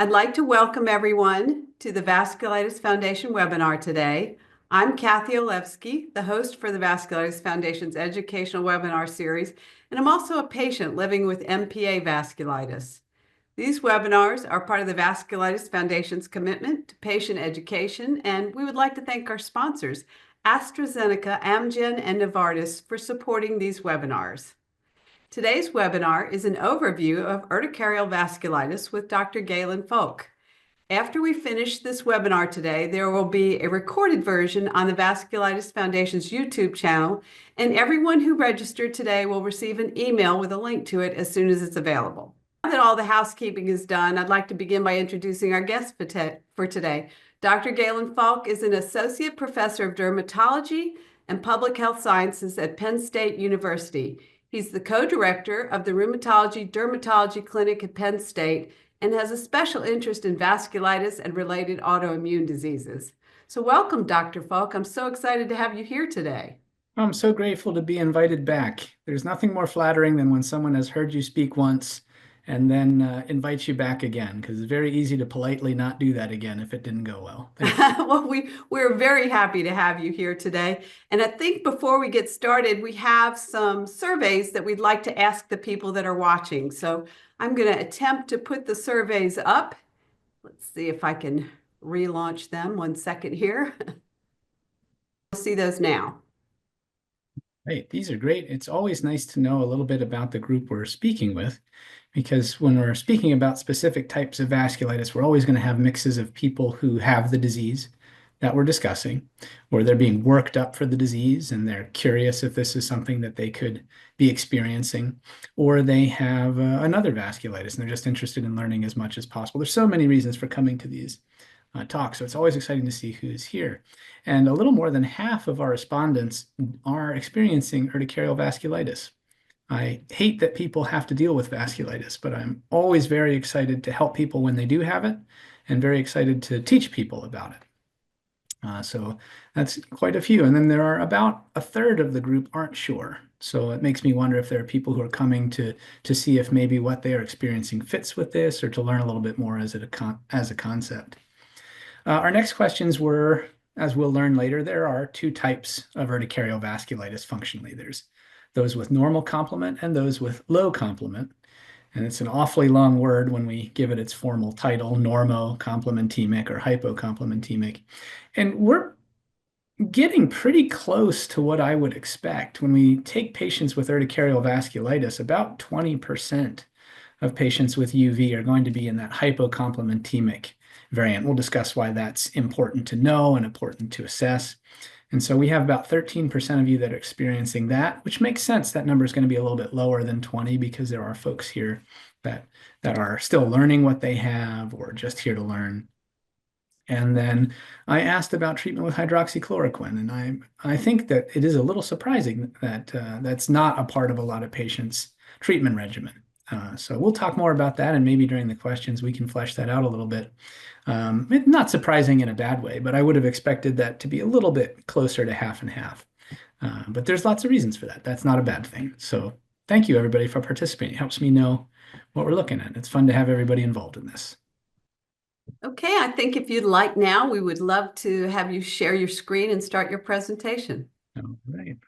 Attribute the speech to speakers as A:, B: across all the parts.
A: I'd like to welcome everyone to the Vasculitis Foundation webinar today. I'm Kathy Olewski, the host for the Vasculitis Foundation's educational webinar series, and I'm also a patient living with MPA vasculitis. These webinars are part of the Vasculitis Foundation's commitment to patient education, and we would like to thank our sponsors, AstraZeneca, Amgen, and Novartis, for supporting these webinars. Today's webinar is an overview of urticarial vasculitis with Dr. Galen Folk. After we finish this webinar today, there will be a recorded version on the Vasculitis Foundation's YouTube channel, and everyone who registered today will receive an email with a link to it as soon as it's available. Now that all the housekeeping is done, I'd like to begin by introducing our guest for today. Dr. Galen Folk is an associate professor of dermatology and public health sciences at Penn State University. He's the co-director of the Rheumatology Dermatology Clinic at Penn State and has a special interest in vasculitis and related autoimmune diseases. So welcome, Dr. Folk. I'm so excited to have you here today.
B: I'm so grateful to be invited back. There's nothing more flattering than when someone has heard you speak once and then invites you back again, because it's very easy to politely not do that again if it didn't go well.
A: Well, we're very happy to have you here today. And I think before we get started, we have some surveys that we'd like to ask the people that are watching. So I'm going to attempt to put the surveys up. Let's see if I can relaunch them. 1 second here. We'll see those now.
B: Right, these are great. It's always nice to know a little bit about the group we're speaking with, because when we're speaking about specific types of vasculitis, we're always going to have mixes of people who have the disease that we're discussing, or they're being worked up for the disease and they're curious if this is something that they could be experiencing, or they have another vasculitis and they're just interested in learning as much as possible. There's so many reasons for coming to these talks, so it's always exciting to see who's here. And a little more than half of our respondents are experiencing urticarial vasculitis. I hate that people have to deal with vasculitis, but I'm always very excited to help people when they do have it, and very excited to teach people about it. So that's quite a few. And then there are about a third of the group aren't sure. So it makes me wonder if there are people who are coming to see if maybe what they are experiencing fits with this, or to learn a little bit more as a concept. Our next questions were, as we'll learn later, there are two types of urticarial vasculitis functionally. There's those with normal complement and those with low complement. And it's an awfully long word when we give it its formal title, normocomplementemic or hypocomplementemic. And we're getting pretty close to what I would expect. When we take patients with urticarial vasculitis, about 20% of patients with UV are going to be in that hypocomplementemic variant. We'll discuss why that's important to know and important to assess. And so we have about 13% of you that are experiencing that, which makes sense. That number is going to be a little bit lower than 20 because there are folks here that are still learning what they have or just here to learn. And then I asked about treatment with hydroxychloroquine, and I think that it is a little surprising that that's not a part of a lot of patients' treatment regimen. So we'll talk more about that, and maybe during the questions we can flesh that out a little bit. Not surprising in a bad way, but I would have expected that to be a little bit closer to half and half. But there's lots of reasons for that. That's not a bad thing. So thank you, everybody, for participating. It helps me know what we're looking at. It's fun to have everybody involved in this.
A: Okay, I think if you'd like now, we would love to have you share your screen and start your presentation.
B: All right.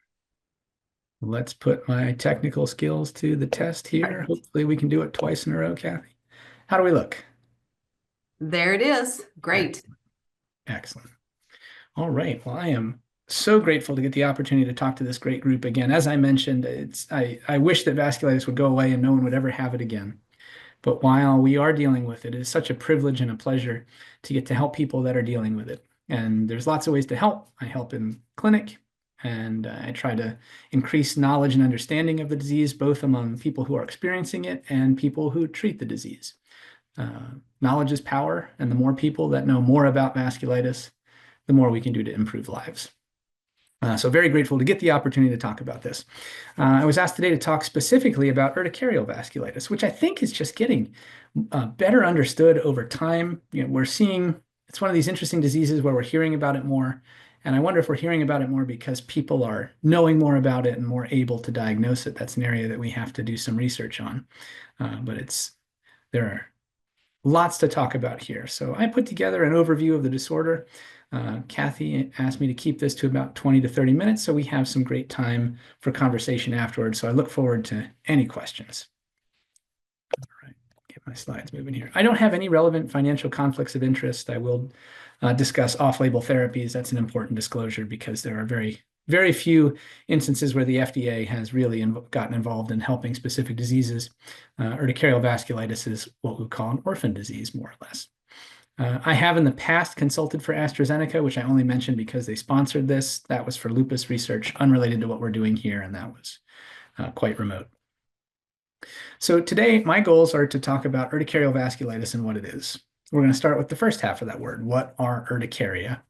B: Let's put my technical skills to the test here. Right. Hopefully we can do it twice in a row, Kathy. How do we look?
A: There it is. Great.
B: Excellent. All right. Well, I am so grateful to get the opportunity to talk to this great group again. As I mentioned, I wish that vasculitis would go away and no one would ever have it again. But while we are dealing with it, it is such a privilege and a pleasure to get to help people that are dealing with it. And there's lots of ways to help. I help in clinic, and I try to increase knowledge and understanding of the disease, both among people who are experiencing it and people who treat the disease. Knowledge is power, and the more people that know more about vasculitis, the more we can do to improve lives. So very grateful to get the opportunity to talk about this. I was asked today to talk specifically about urticarial vasculitis, which I think is just getting better understood over time. We're seeing, it's one of these interesting diseases where we're hearing about it more. And I wonder if we're hearing about it more because people are knowing more about it and more able to diagnose it. That's an area that we have to do some research on. But there are lots to talk about here. So I put together an overview of the disorder. Kathy asked me to keep this to about 20 to 30 minutes, so we have some great time for conversation afterwards. So I look forward to any questions. All right, get my slides moving here. I don't have any relevant financial conflicts of interest. I will discuss off-label therapies. That's an important disclosure because there are very few instances where the FDA has really gotten involved in helping specific diseases. Urticarial vasculitis is what we call an orphan disease, more or less. I have in the past consulted for AstraZeneca, which I only mentioned because they sponsored this. That was for lupus research, unrelated to what we're doing here, and that was quite remote. So today, my goals are to talk about urticarial vasculitis and what it is. We're going to start with the first half of that word. What are urticaria?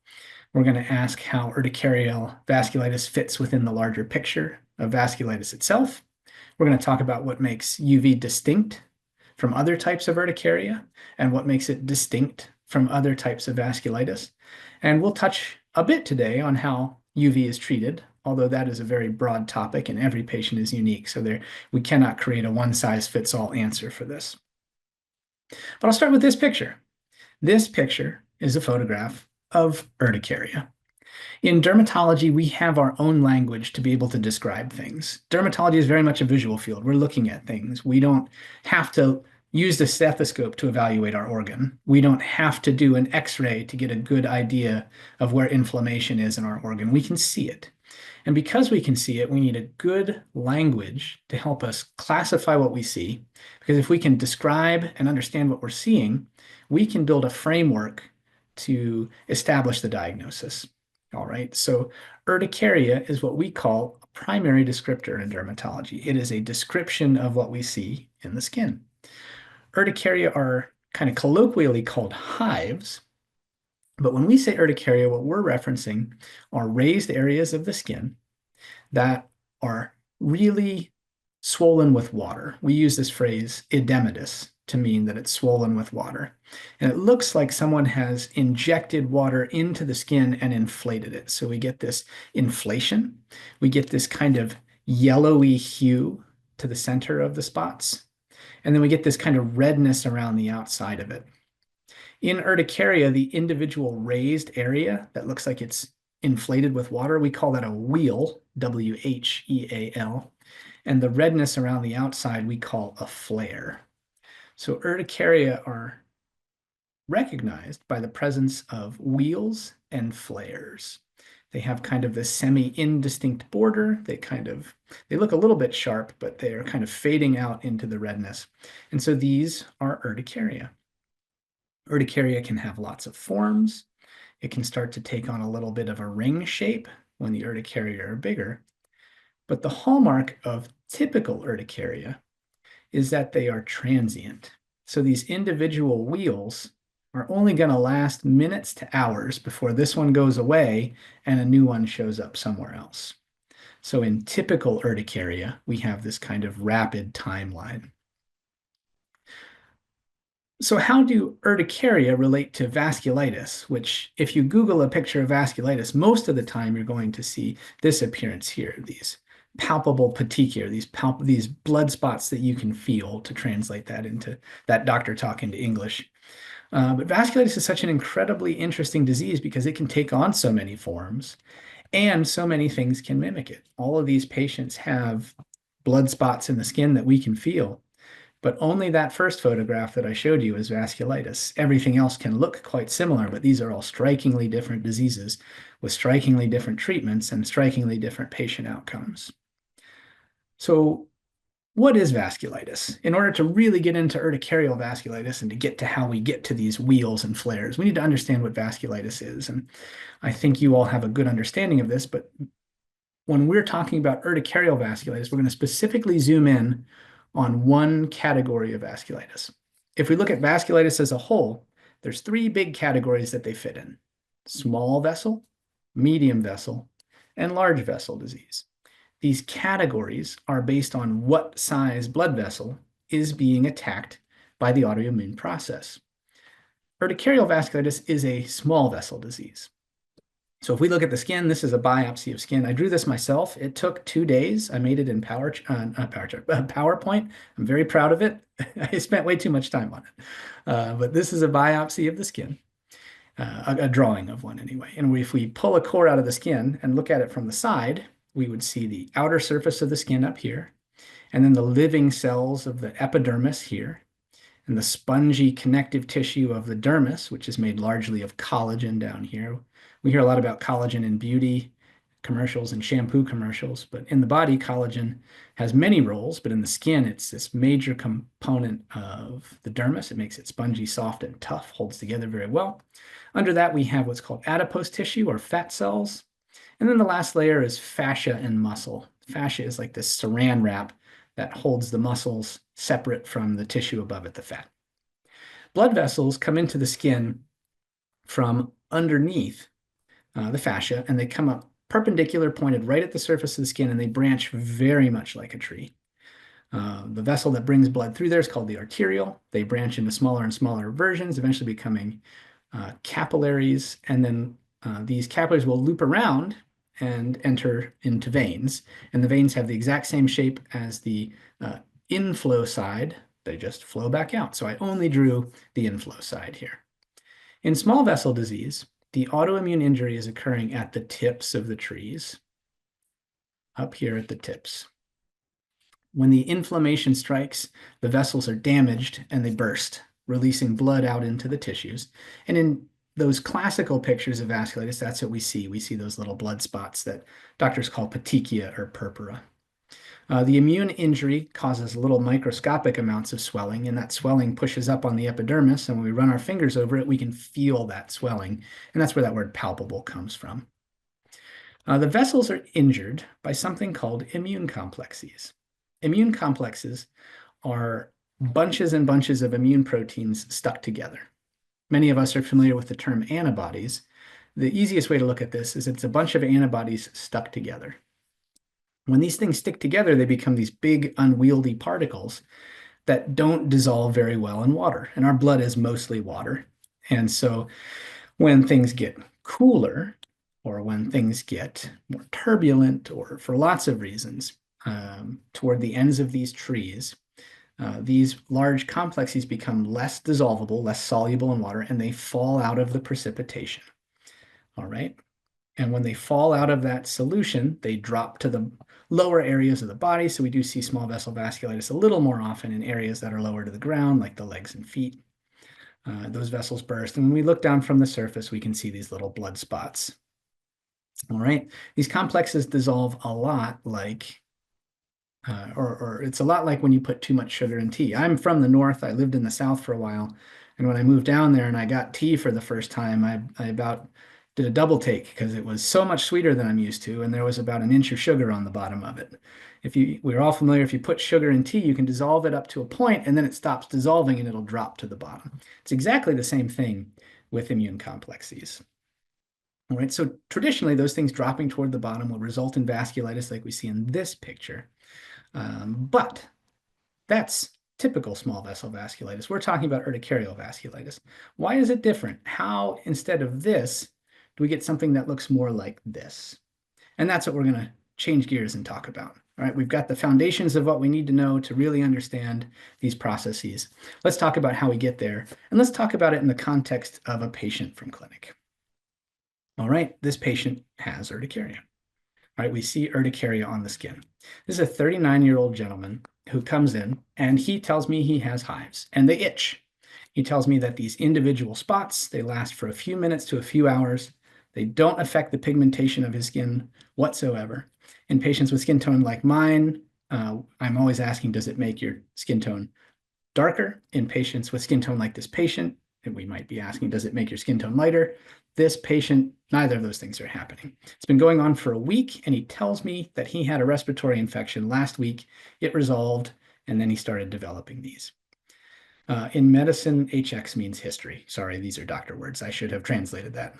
B: We're going to ask how urticarial vasculitis fits within the larger picture of vasculitis itself. We're going to talk about what makes UV distinct from other types of urticaria and what makes it distinct from other types of vasculitis. And we'll touch a bit today on how UV is treated, although that is a very broad topic and every patient is unique. So we cannot create a one-size-fits-all answer for this. But I'll start with this picture. This picture is a photograph of urticaria. In dermatology, we have our own language to be able to describe things. Dermatology is very much a visual field. We're looking at things. We don't have to use the stethoscope to evaluate our organ. We don't have to do an X-ray to get a good idea of where inflammation is in our organ. We can see it. And because we can see it, we need a good language to help us classify what we see. Because if we can describe and understand what we're seeing, we can build a framework to establish the diagnosis. All right, so urticaria is what we call a primary descriptor in dermatology. It is a description of what we see in the skin. Urticaria are kind of colloquially called hives, but when we say urticaria, what we're referencing are raised areas of the skin that are really swollen with water. We use this phrase edematous to mean that it's swollen with water. And it looks like someone has injected water into the skin and inflated it. So we get this inflation. We get this kind of yellowy hue to the center of the spots. And then we get this kind of redness around the outside of it. In urticaria, the individual raised area that looks like it's inflated with water, we call that a wheal, W-H-E-A-L. And the redness around the outside, we call a flare. So urticaria are recognized by the presence of wheals and flares. They have kind of this semi-indistinct border. They look a little bit sharp, but they are kind of fading out into the redness. And so these are urticaria. Urticaria can have lots of forms. It can start to take on a little bit of a ring shape when the urticaria are bigger. But the hallmark of typical urticaria is that they are transient. So these individual wheals are only going to last minutes to hours before this one goes away and a new one shows up somewhere else. So in typical urticaria, we have this kind of rapid timeline. So how do urticaria relate to vasculitis, which if you Google a picture of vasculitis, most of the time you're going to see this appearance here, these palpable petechiae, these blood spots that you can feel, to translate that into that doctor talk into English. But vasculitis is such an incredibly interesting disease because it can take on so many forms and so many things can mimic it. All of these patients have blood spots in the skin that we can feel, but only that first photograph that I showed you is vasculitis. Everything else can look quite similar, but these are all strikingly different diseases with strikingly different treatments and strikingly different patient outcomes. So what is vasculitis? In order to really get into urticarial vasculitis and to get to how we get to these wheals and flares, we need to understand what vasculitis is. And I think you all have a good understanding of this, but when we're talking about urticarial vasculitis, we're going to specifically zoom in on one category of vasculitis. If we look at vasculitis as a whole, there's three big categories that they fit in: small vessel, medium vessel, and large vessel disease. These categories are based on what size blood vessel is being attacked by the autoimmune process. Urticarial vasculitis is a small vessel disease. So if we look at the skin, this is a biopsy of skin. I drew this myself. It took 2 days. I made it in PowerPoint. I'm very proud of it. I spent way too much time on it. But this is a biopsy of the skin, a drawing of one anyway. And if we pull a core out of the skin and look at it from the side, we would see the outer surface of the skin up here, and then the living cells of the epidermis here, and the spongy connective tissue of the dermis, which is made largely of collagen down here. We hear a lot about collagen in beauty commercials and shampoo commercials, but in the body, collagen has many roles, but in the skin, it's this major component of the dermis. It makes it spongy, soft, and tough, holds together very well. Under that, we have what's called adipose tissue or fat cells. And then the last layer is fascia and muscle. Fascia is like this saran wrap that holds the muscles separate from the tissue above it, the fat. Blood vessels come into the skin from underneath the fascia, and they come up perpendicular, pointed right at the surface of the skin, and they branch very much like a tree. The vessel that brings blood through there is called the arterial. They branch into smaller and smaller versions, eventually becoming capillaries, and then these capillaries will loop around and enter into veins, and the veins have the exact same shape as the inflow side. They just flow back out. So I only drew the inflow side here. In small vessel disease, the autoimmune injury is occurring at the tips of the trees, up here at the tips. When the inflammation strikes, the vessels are damaged and they burst, releasing blood out into the tissues. And in those classical pictures of vasculitis, that's what we see. We see those little blood spots that doctors call petechia or purpura. The immune injury causes little microscopic amounts of swelling, and that swelling pushes up on the epidermis, and when we run our fingers over it, we can feel that swelling, and that's where that word palpable comes from. The vessels are injured by something called immune complexes. Immune complexes are bunches and bunches of immune proteins stuck together. Many of us are familiar with the term antibodies. The easiest way to look at this is it's a bunch of antibodies stuck together. When these things stick together, they become these big, unwieldy particles that don't dissolve very well in water. And our blood is mostly water. And so when things get cooler, or when things get more turbulent, or for lots of reasons, toward the ends of these trees, these large complexes become less dissolvable, less soluble in water, and they fall out of the precipitation. All right. And when they fall out of that solution, they drop to the lower areas of the body. So we do see small vessel vasculitis a little more often in areas that are lower to the ground, like the legs and feet. Those vessels burst. And when we look down from the surface, we can see these little blood spots. All right. These complexes dissolve a lot like, or it's a lot like when you put too much sugar in tea. I'm from the north. I lived in the south for a while. And when I moved down there and I got tea for the first time, I about did a double take because it was so much sweeter than I'm used to, and there was about an inch of sugar on the bottom of it. We're all familiar, if you put sugar in tea, you can dissolve it up to a point, and then it stops dissolving and it'll drop to the bottom. It's exactly the same thing with immune complexes. All right, so traditionally, those things dropping toward the bottom will result in vasculitis like we see in this picture. But that's typical small vessel vasculitis. We're talking about urticarial vasculitis. Why is it different? How, instead of this, do we get something that looks more like this? And that's what we're going to change gears and talk about. All right, we've got the foundations of what we need to know to really understand these processes. Let's talk about how we get there, and let's talk about it in the context of a patient from clinic. All right, this patient has urticaria. All right, we see urticaria on the skin. This is a 39-year-old gentleman who comes in, and he tells me he has hives, and they itch. He tells me that these individual spots, they last for a few minutes to a few hours. They don't affect the pigmentation of his skin whatsoever. In patients with skin tone like mine, I'm always asking, does it make your skin tone darker? In patients with skin tone like this patient, and we might be asking, does it make your skin tone lighter? This patient, neither of those things are happening. It's been going on for a week, and he tells me that he had a respiratory infection last week. It resolved, and then he started developing these. In medicine, HX means history. Sorry, these are doctor words. I should have translated that.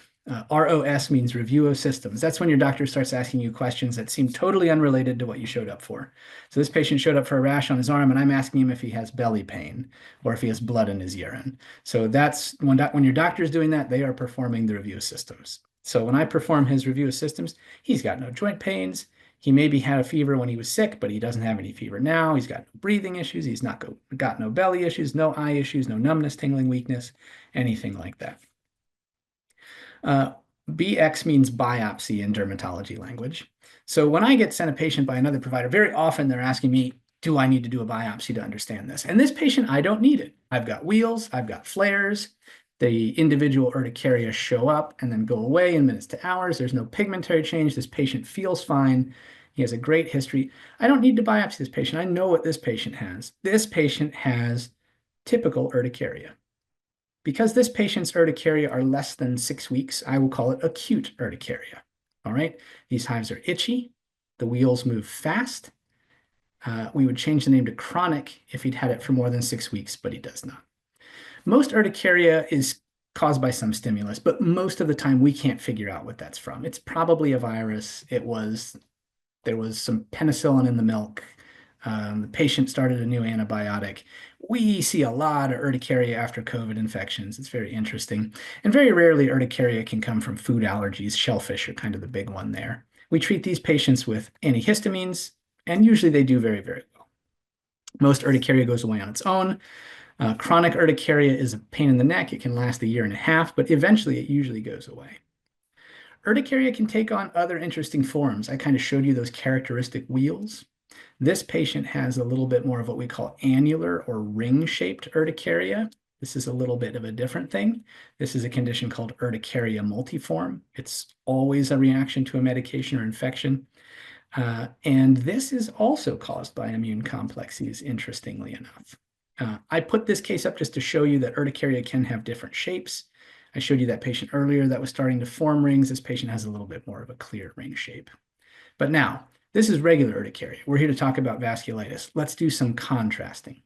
B: ROS means review of systems. That's when your doctor starts asking you questions that seem totally unrelated to what you showed up for. So this patient showed up for a rash on his arm, and I'm asking him if he has belly pain or if he has blood in his urine. So that's when your doctor is doing that, they are performing the review of systems. So when I perform his review of systems, he's got no joint pains. He maybe had a fever when he was sick, but he doesn't have any fever now. He's got no breathing issues. He's not got no belly issues, no eye issues, no numbness, tingling, weakness, anything like that. BX means biopsy in dermatology language. So when I get sent a patient by another provider, very often they're asking me, do I need to do a biopsy to understand this? And this patient, I don't need it. I've got wheals, I've got flares. The individual urticaria show up and then go away in minutes to hours. There's no pigmentary change. This patient feels fine. He has a great history. I don't need to biopsy this patient. I know what this patient has. This patient has typical urticaria. Because this patient's urticaria are less than 6 weeks, I will call it acute urticaria. All right, these hives are itchy. The wheals move fast. We would change the name to chronic if he'd had it for more than 6 weeks, but he does not. Most urticaria is caused by some stimulus, but most of the time we can't figure out what that's from. It's probably a virus. There was some penicillin in the milk. The patient started a new antibiotic. We see a lot of urticaria after COVID infections. It's very interesting. And very rarely urticaria can come from food allergies. Shellfish are kind of the big one there. We treat these patients with antihistamines, and usually they do very, very well. Most urticaria goes away on its own. Chronic urticaria is a pain in the neck. It can last a year and a half, but eventually it usually goes away. Urticaria can take on other interesting forms. I kind of showed you those characteristic wheals. This patient has a little bit more of what we call annular or ring-shaped urticaria. This is a little bit of a different thing. This is a condition called urticaria multiforme. It's always a reaction to a medication or infection. And this is also caused by immune complexes, interestingly enough. I put this case up just to show you that urticaria can have different shapes. I showed you that patient earlier that was starting to form rings. This patient has a little bit more of a clear ring shape. But now, this is regular urticaria. We're here to talk about vasculitis. Let's do some contrasting.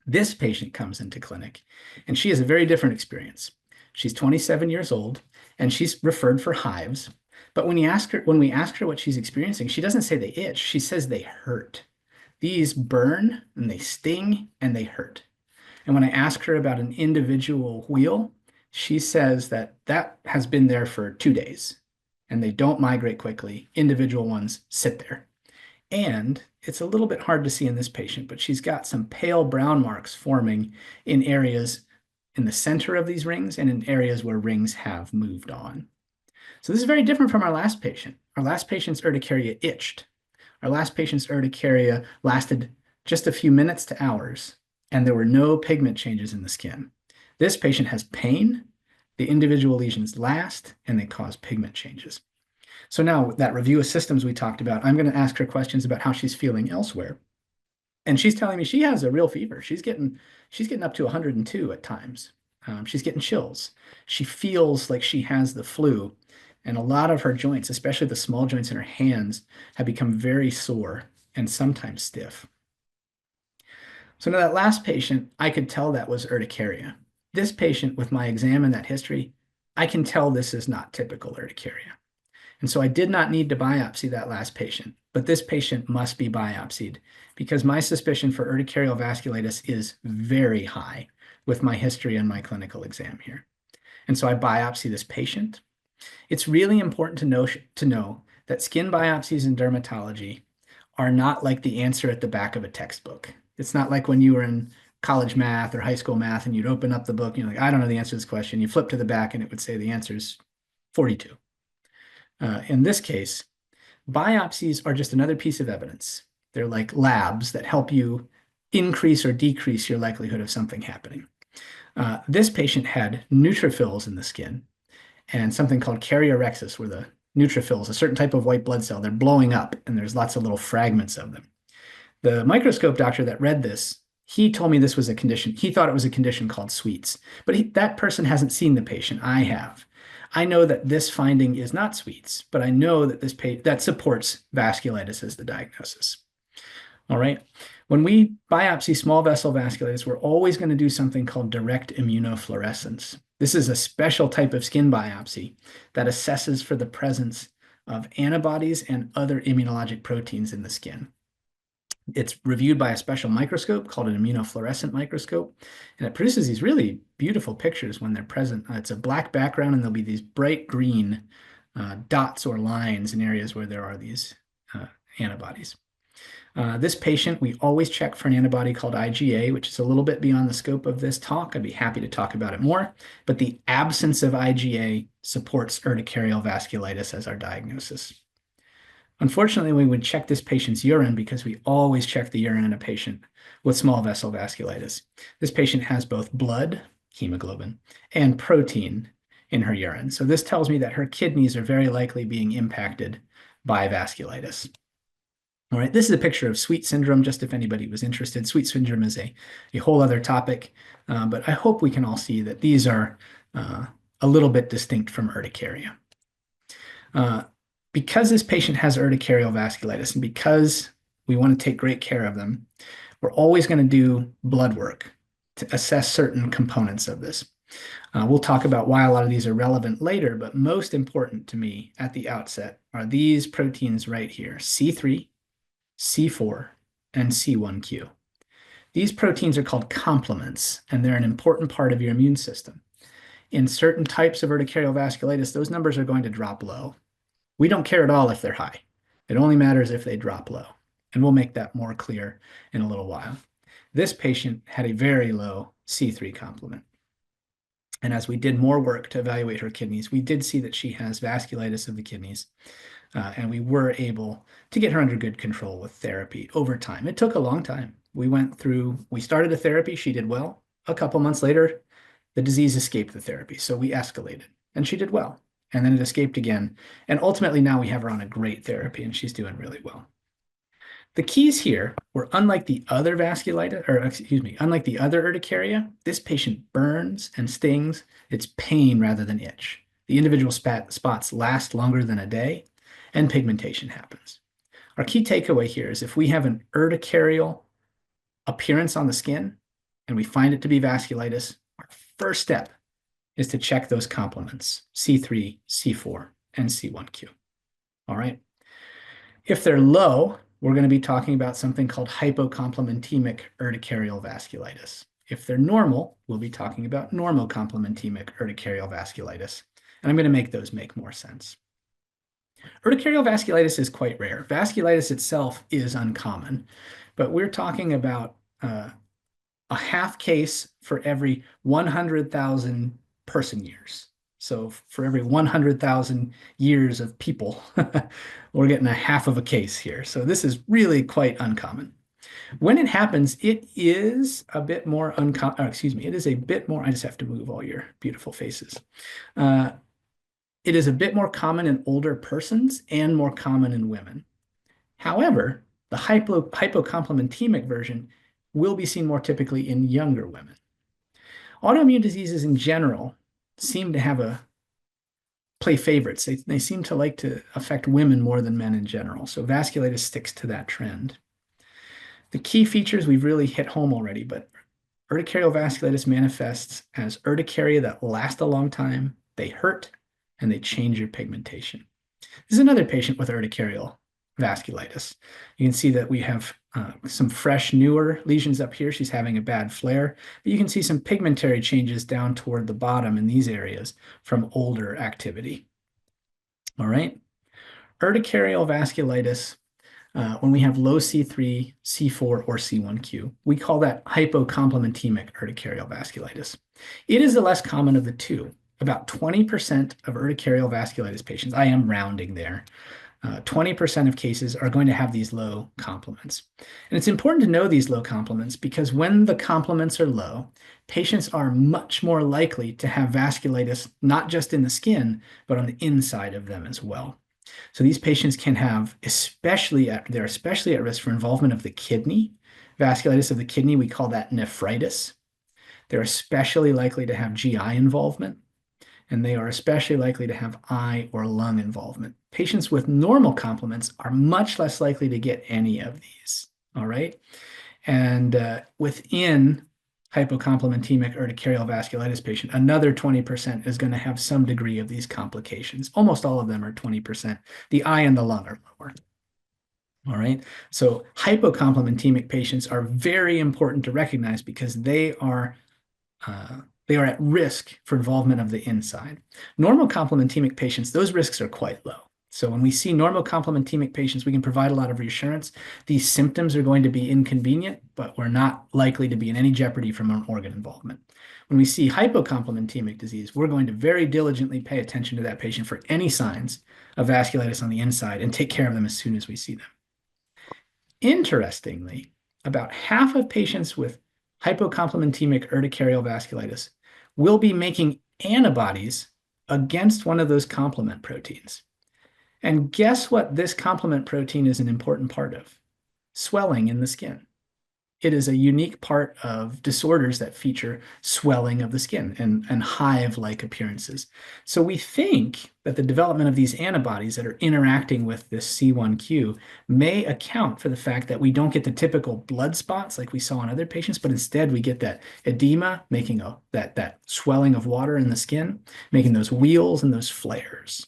B: This patient comes into clinic, and she has a very different experience. She's 27 years old, and she's referred for hives. But when we ask her what she's experiencing, she doesn't say they itch. She says they hurt. These burn, and they sting, and they hurt. And when I ask her about an individual wheal, she says that has been there for 2 days, and they don't migrate quickly. Individual ones sit there. And it's a little bit hard to see in this patient, but she's got some pale brown marks forming in areas in the center of these rings and in areas where rings have moved on. So this is very different from our last patient. Our last patient's urticaria itched. Our last patient's urticaria lasted just a few minutes to hours, and there were no pigment changes in the skin. This patient has pain, the individual lesions last, and they cause pigment changes. So now that review of systems we talked about, I'm going to ask her questions about how she's feeling elsewhere. And she's telling me she has a real fever. She's getting up to 102 at times. She's getting chills. She feels like she has the flu. And a lot of her joints, especially the small joints in her hands, have become very sore and sometimes stiff. So now that last patient, I could tell that was urticaria. This patient, with my exam and that history, I can tell this is not typical urticaria. And so I did not need to biopsy that last patient, but this patient must be biopsied because my suspicion for urticarial vasculitis is very high with my history and my clinical exam here. And so I biopsy this patient. It's really important to know that skin biopsies in dermatology are not like the answer at the back of a textbook. It's not like when you were in college math or high school math and you'd open up the book and you're like, I don't know the answer to this question. You flip to the back and it would say the answer is 42. In this case, biopsies are just another piece of evidence. They're like labs that help you increase or decrease your likelihood of something happening. This patient had neutrophils in the skin and something called karyorrhexis, where the neutrophils, a certain type of white blood cell, they're blowing up and there's lots of little fragments of them. The microscope doctor that read this, he told me this was a condition. He thought it was a condition called Sweets, but that person hasn't seen the patient. I have. I know that this finding is not Sweets, but I know that that supports vasculitis as the diagnosis. All right. When we biopsy small vessel vasculitis, we're always going to do something called direct immunofluorescence. This is a special type of skin biopsy that assesses for the presence of antibodies and other immunologic proteins in the skin. It's reviewed by a special microscope called an immunofluorescent microscope, and it produces these really beautiful pictures when they're present. It's a black background, and there'll be these bright green dots or lines in areas where there are these antibodies. This patient, we always check for an antibody called IgA, which is a little bit beyond the scope of this talk. I'd be happy to talk about it more, but the absence of IgA supports urticarial vasculitis as our diagnosis. Unfortunately, we would check this patient's urine because we always check the urine in a patient with small vessel vasculitis. This patient has both blood, hemoglobin, and protein in her urine. So this tells me that her kidneys are very likely being impacted by vasculitis. All right, this is a picture of Sweet syndrome, just if anybody was interested. Sweet syndrome is a whole other topic, but I hope we can all see that these are a little bit distinct from urticaria. Because this patient has urticarial vasculitis and because we want to take great care of them, we're always going to do blood work to assess certain components of this. We'll talk about why a lot of these are relevant later, but most important to me at the outset are these proteins right here, C3, C4, and C1q. These proteins are called complements, and they're an important part of your immune system. In certain types of urticarial vasculitis, those numbers are going to drop low. We don't care at all if they're high. It only matters if they drop low, and we'll make that more clear in a little while. This patient had a very low C3 complement. And as we did more work to evaluate her kidneys, we did see that she has vasculitis of the kidneys, and we were able to get her under good control with therapy over time. It took a long time. We started a therapy, she did well. A couple months later, the disease escaped the therapy, so we escalated, and she did well. And then it escaped again. And ultimately now we have her on a great therapy and she's doing really well. The keys here were unlike the other vasculitis, or excuse me, unlike the other urticaria, this patient burns and stings. It's pain rather than itch. The individual spots last longer than a day and pigmentation happens. Our key takeaway here is if we have an urticarial appearance on the skin and we find it to be vasculitis, our first step is to check those complements, C3, C4, and C1q. All right. If they're low, we're going to be talking about something called hypocomplementemic urticarial vasculitis. If they're normal, we'll be talking about normocomplementemic urticarial vasculitis. And I'm going to make those make more sense. Urticarial vasculitis is quite rare. Vasculitis itself is uncommon, but we're talking about a half case for every 100,000 person years. So for every 100,000 years of people, we're getting a half of a case here. So this is really quite uncommon. When it happens, it is a bit more uncommon, it is a bit more, I just have to move all your beautiful faces. It is a bit more common in older persons and more common in women. However, the hypocomplementemic version will be seen more typically in younger women. Autoimmune diseases in general seem to play favorites. They seem to like to affect women more than men in general. So vasculitis sticks to that trend. The key features we've really hit home already, but urticarial vasculitis manifests as urticaria that last a long time, they hurt, and they change your pigmentation. This is another patient with urticarial vasculitis. You can see that we have some fresh, newer lesions up here. She's having a bad flare, but you can see some pigmentary changes down toward the bottom in these areas from older activity. All right. Urticarial vasculitis, when we have low C3, C4, or C1q, we call that hypocomplementemic urticarial vasculitis. It is the less common of the two. About 20% of urticarial vasculitis patients, I am rounding there, 20% of cases are going to have these low complements. And it's important to know these low complements because when the complements are low, patients are much more likely to have vasculitis, not just in the skin, but on the inside of them as well. So these patients can have, they're especially at risk for involvement of the kidney. Vasculitis of the kidney, we call that nephritis. They're especially likely to have GI involvement, and they are especially likely to have eye or lung involvement. Patients with normal complements are much less likely to get any of these, all right? And within hypocomplementemic urticarial vasculitis patient, another 20% is going to have some degree of these complications. Almost all of them are 20%. The eye and the lung are lower. All right. So hypocomplementemic patients are very important to recognize because uh, they are at risk for involvement of the inside. Normal complementemic patients, those risks are quite low. So when we see normal complementemic patients, we can provide a lot of reassurance. These symptoms are going to be inconvenient, but we're not likely to be in any jeopardy from an organ involvement. When we see hypocomplementemic disease, we're going to very diligently pay attention to that patient for any signs of vasculitis on the inside and take care of them as soon as we see them. Interestingly, about half of patients with hypocomplementemic urticarial vasculitis will be making antibodies against one of those complement proteins. And guess what this complement protein is an important part of? Swelling in the skin. It is a unique part of disorders that feature swelling of the skin and hive-like appearances. So we think that the development of these antibodies that are interacting with this C1q may account for the fact that we don't get the typical blood spots like we saw in other patients, but instead we get that edema, making that swelling of water in the skin, making those wheals and those flares.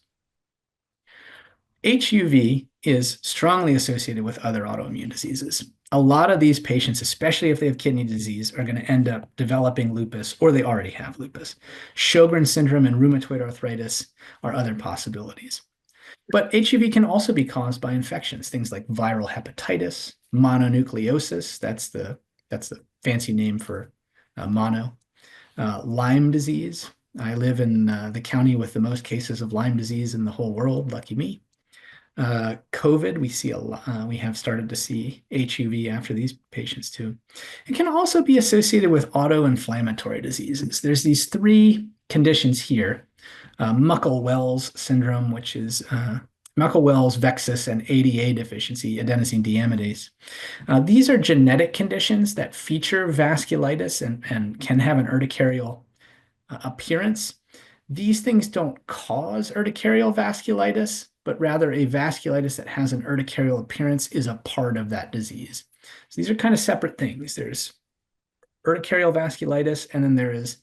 B: HUV is strongly associated with other autoimmune diseases. A lot of these patients, especially if they have kidney disease, are going to end up developing lupus, or they already have lupus. Sjorgrens syndrome and rheumatoid arthritis are other possibilities. But HUV can also be caused by infections, things like viral hepatitis, mononucleosis, that's the fancy name for mono, Lyme disease. I live in the county with the most cases of Lyme disease in the whole world, lucky me. COVID, we have started to see HUV after these patients too. It can also be associated with autoinflammatory diseases. There's these three conditions here, Muckle-Wells syndrome, which is Muckle-Wells, Vexus, and ADA deficiency, adenosine deaminase. These are genetic conditions that feature vasculitis and can have an urticarial appearance. These things don't cause urticarial vasculitis, but rather a vasculitis that has an urticarial appearance is a part of that disease. So these are kind of separate things. There's urticarial vasculitis, and then there is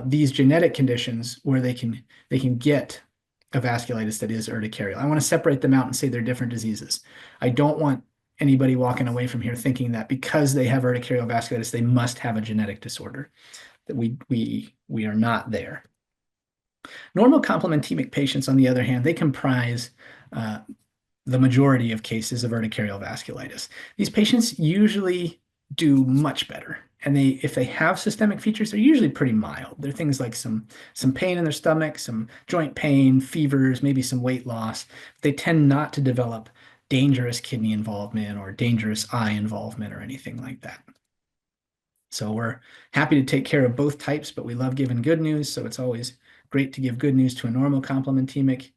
B: these genetic conditions where they can get a vasculitis that is urticarial. I want to separate them out and say they're different diseases. I don't want anybody walking away from here thinking that because they have urticarial vasculitis, they must have a genetic disorder. That we are not there. Normal complementemic patients, on the other hand, they comprise the majority of cases of urticarial vasculitis. These patients usually do much better. And if they have systemic features, they're usually pretty mild. They're things like some pain in their stomach, some joint pain, fevers, maybe some weight loss. They tend not to develop dangerous kidney involvement or dangerous eye involvement or anything like that. So we're happy to take care of both types, but we love giving good news. So it's always great to give good news to a normal complementemic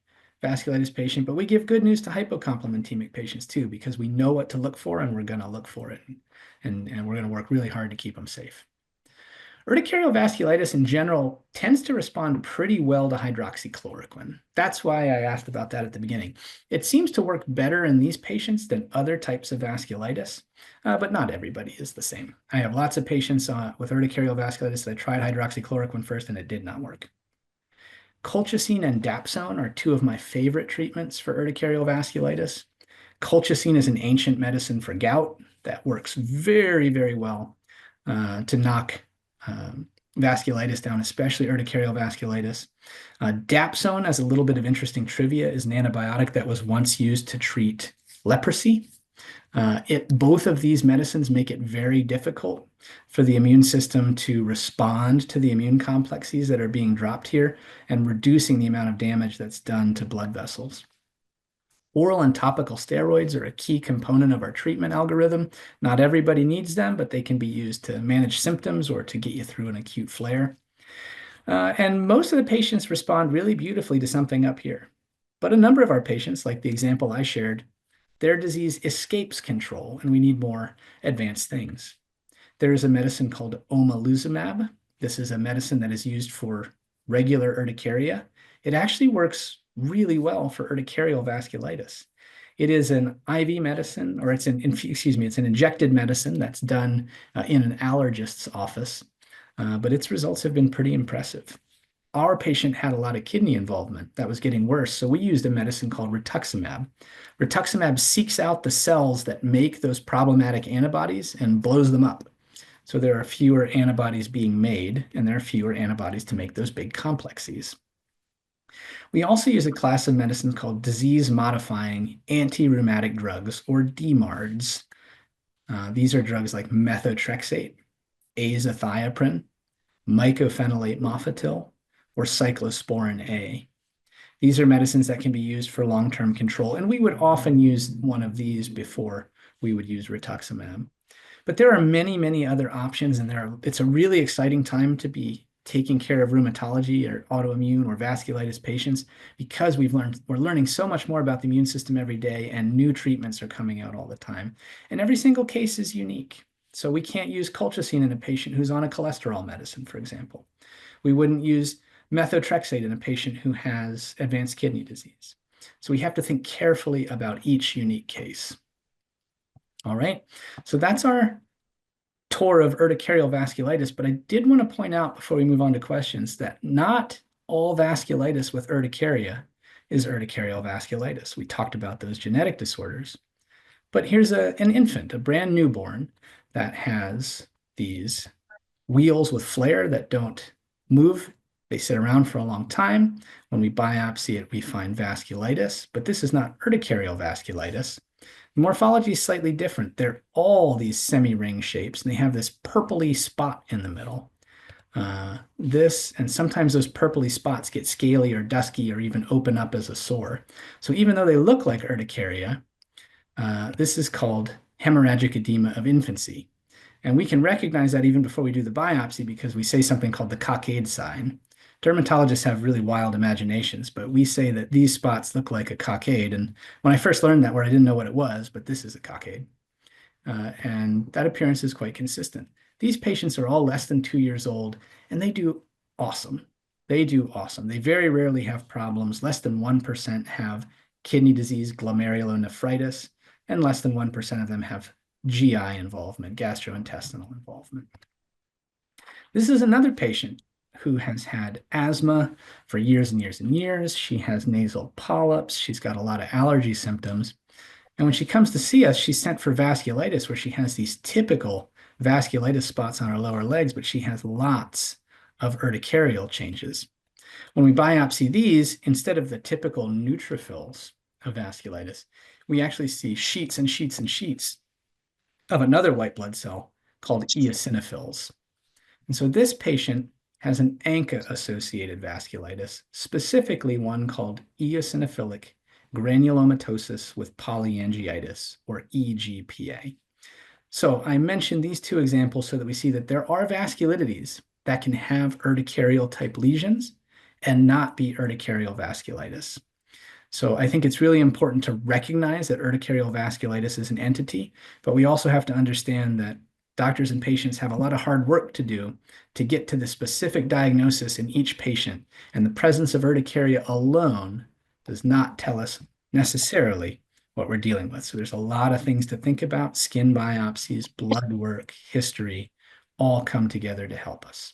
B: vasculitis patient, but we give good news to hypocomplementemic patients too, because we know what to look for and we're going to look for it. And we're going to work really hard to keep them safe. Urticarial vasculitis in general tends to respond pretty well to hydroxychloroquine. That's why I asked about that at the beginning. It seems to work better in these patients than other types of vasculitis, but not everybody is the same. I have lots of patients with urticarial vasculitis that tried hydroxychloroquine first and it did not work. Colchicine and dapsone are two of my favorite treatments for urticarial vasculitis. Colchicine is an ancient medicine for gout that works very, very well to knock vasculitis down, especially urticarial vasculitis. Dapsone, as a little bit of interesting trivia, is an antibiotic that was once used to treat leprosy. Both of these medicines make it very difficult for the immune system to respond to the immune complexes that are being dropped here and reducing the amount of damage that's done to blood vessels. Oral and topical steroids are a key component of our treatment algorithm. Not everybody needs them, but they can be used to manage symptoms or to get you through an acute flare. And most of the patients respond really beautifully to something up here. But a number of our patients, like the example I shared, their disease escapes control, and we need more advanced things. There is a medicine called omalizumab. This is a medicine that is used for regular urticaria. It actually works really well for urticarial vasculitis. It is an IV medicine, or it's an injected medicine that's done in an allergist's office, but its results have been pretty impressive. our patient had a lot of kidney involvement that was getting worse. So we used a medicine called rituximab. Rituximab seeks out the cells that make those problematic antibodies and blows them up. So there are fewer antibodies being made, and there are fewer antibodies to make those big complexes. We also use a class of medicines called disease-modifying anti-rheumatic drugs, or DMARDs. These are drugs like methotrexate, azathioprine, mycophenolate mofetil, or cyclosporin A. These are medicines that can be used for long-term control, and we would often use one of these before we would use rituximab. But there are many, many other options, and it's a really exciting time to be taking care of rheumatology or autoimmune or vasculitis patients because we're learning so much more about the immune system every day, and new treatments are coming out all the time. And every single case is unique. So we can't use colchicine in a patient who's on a cholesterol medicine, for example. We wouldn't use methotrexate in a patient who has advanced kidney disease. So we have to think carefully about each unique case. All right, so that's our tour of urticarial vasculitis, but I did want to point out before we move on to questions that not all vasculitis with urticaria is urticarial vasculitis. We talked about those genetic disorders, but here's an infant, a brand newborn, that has these wheals with flare that don't move. They sit around for a long time. When we biopsy it, we find vasculitis, but this is not urticarial vasculitis. The morphology is slightly different. They're all these semi-ring shapes, and they have this purpley spot in the middle. And sometimes those purpley spots get scaly or dusky or even open up as a sore. So even though they look like urticaria, this is called hemorrhagic edema of infancy. And we can recognize that even before we do the biopsy because we say something called the Cockade sign. Dermatologists have really wild imaginations, but we say that these spots look like a cockade. And when I first learned that word, I didn't know what it was, but this is a cockade. And that appearance is quite consistent. These patients are all less than 2 years old, and they do awesome. They do awesome. They very rarely have problems. Less than 1% have kidney disease, glomerulonephritis, and less than 1% of them have GI involvement, gastrointestinal involvement. This is another patient who has had asthma for years and years and years. She has nasal polyps. She's got a lot of allergy symptoms. And when she comes to see us, she's sent for vasculitis, where she has these typical vasculitis spots on her lower legs, but she has lots of urticarial changes. When we biopsy these, instead of the typical neutrophils of vasculitis, we actually see sheets and sheets and sheets of another white blood cell called eosinophils. And so this patient has an ANCA-associated vasculitis, specifically one called eosinophilic granulomatosis with polyangiitis, or EGPA. So I mentioned these two examples so that we see that there are vasculitides that can have urticarial type lesions and not be urticarial vasculitis. So I think it's really important to recognize that urticarial vasculitis is an entity, but we also have to understand that doctors and patients have a lot of hard work to do to get to the specific diagnosis in each patient. And the presence of urticaria alone does not tell us necessarily what we're dealing with. So there's a lot of things to think about. Skin biopsies, blood work, history, all come together to help us.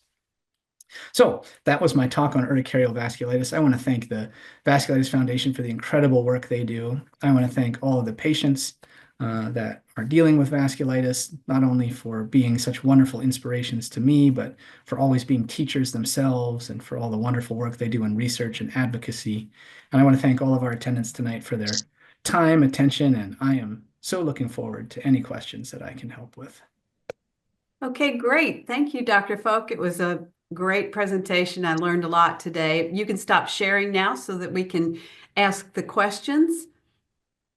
B: So that was my talk on urticarial vasculitis. I want to thank the Vasculitis Foundation for the incredible work they do. I want to thank all of the patients that are dealing with vasculitis, not only for being such wonderful inspirations to me, but for always being teachers themselves and for all the wonderful work they do in research and advocacy. And I want to thank all of our attendants tonight for their time, attention, and I am so looking forward to any questions that I can help with.
A: Okay, great. Thank you, Dr. Folk. It was a great presentation. I learned a lot today. You can stop sharing now so that we can ask the questions.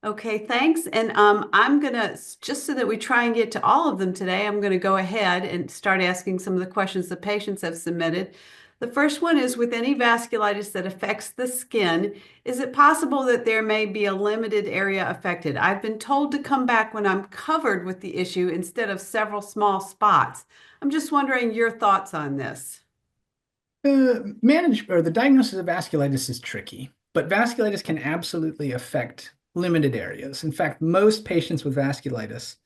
A: Okay, thanks. And I'm going to, just so that we try and get to all of them today, I'm going to go ahead and start asking some of the questions the patients have submitted. The first one is, with any vasculitis that affects the skin, is it possible that there may be a limited area affected? I've been told to come back when I'm covered with the issue instead of several small spots. I'm just wondering your thoughts on this.
B: The diagnosis of vasculitis is tricky, but vasculitis can absolutely affect limited areas. In fact, most patients with vasculitis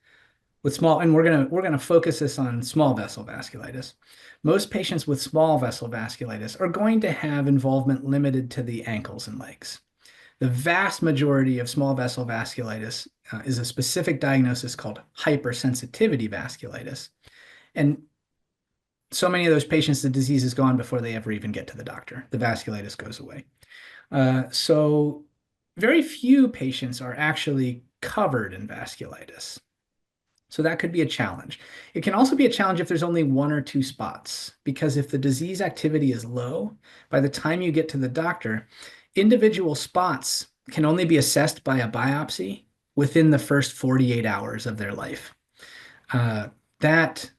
B: With small, and we're gonna focus this on small vessel vasculitis. Most patients with small vessel vasculitis are going to have involvement limited to the ankles and legs. The vast majority of small vessel vasculitis is a specific diagnosis called hypersensitivity vasculitis. And so many of those patients, the disease is gone before they ever even get to the doctor. The vasculitis goes away. So very few patients are actually covered in vasculitis. So that could be a challenge. It can also be a challenge if there's only one or two spots, because if the disease activity is low, by the time you get to the doctor, individual spots can only be assessed by a biopsy within the first 48 hours of their life. That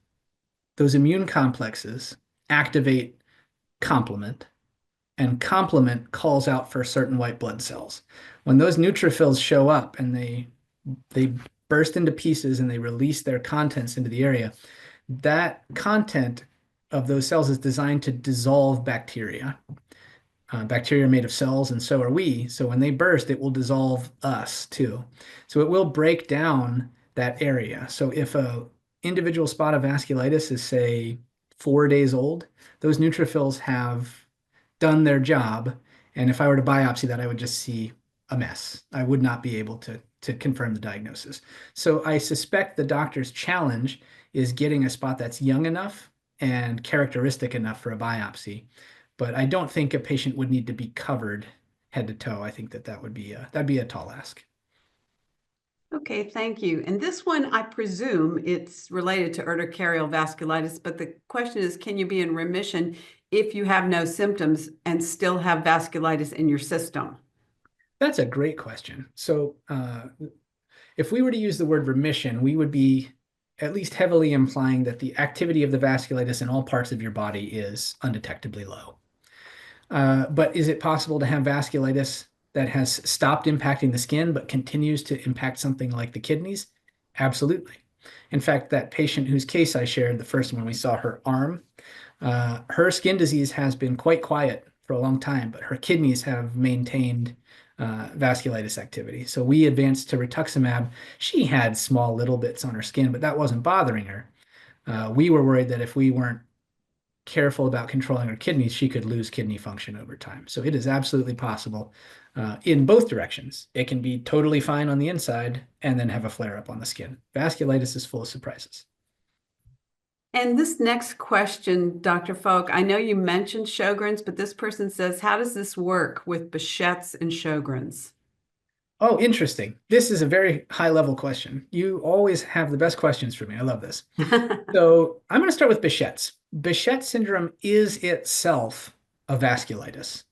B: those immune complexes activate complement, and complement calls out for certain white blood cells. When those neutrophils show up and they burst into pieces and they release their contents into the area, that content of those cells is designed to dissolve bacteria. Bacteria are made of cells, and so are we. So when they burst, it will dissolve us too. So it will break down that area. So if a individual spot of vasculitis is, say, 4 days old, those neutrophils have done their job. And if I were to biopsy that, I would just see a mess. I would not be able to confirm the diagnosis. So I suspect the doctor's challenge is getting a spot that's young enough and characteristic enough for a biopsy. But I don't think a patient would need to be covered head to toe. I think that would be that'd be a tall ask.
A: Okay, thank you. And this one, I presume it's related to urticarial vasculitis, but the question is, can you be in remission if you have no symptoms and still have vasculitis in your system?
B: That's a great question. So if we were to use the word remission, we would be at least heavily implying that the activity of the vasculitis in all parts of your body is undetectably low. But is it possible to have vasculitis that has stopped impacting the skin but continues to impact something like the kidneys? Absolutely. In fact, that patient whose case I shared, the first one, we saw her arm, her skin disease has been quite quiet for a long time, but her kidneys have maintained vasculitis activity. So we advanced to rituximab. She had small little bits on her skin, but that wasn't bothering her. We were worried that if we weren't careful about controlling her kidneys, she could lose kidney function over time. So it is absolutely possible in both directions. It can be totally fine on the inside and then have a flare up on the skin. Vasculitis is full of surprises.
A: And this next question, Dr. Folk, I know you mentioned Sjorgrens, but this person says, how does this work with Behcet's and Sjorgrens?
B: Oh, interesting. This is a very high level question. You always have the best questions for me. I love this. So I'm going to start with Behcet's. Behcet syndrome is itself a vasculitis.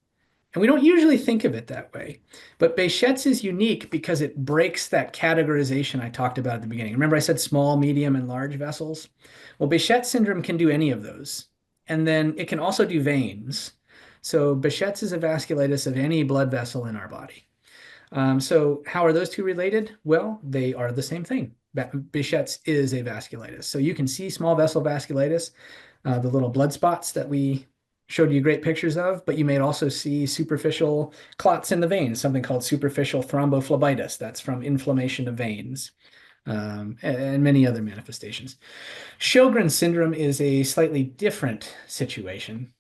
B: And we don't usually think of it that way. But Behcet's is unique because it breaks that categorization I talked about at the beginning. Remember I said small, medium, and large vessels? Well, Behcet syndrome can do any of those. And then it can also do veins. So Behcet's is a vasculitis of any blood vessel in our body. So how are those two related? Well, they are the same thing. Behcet's is a vasculitis. So you can see small vessel vasculitis, the little blood spots that we showed you great pictures of, but you may also see superficial clots in the veins, something called superficial thrombophlebitis. That's from inflammation of veins, and many other manifestations. Sjorgen's syndrome is a slightly different situation.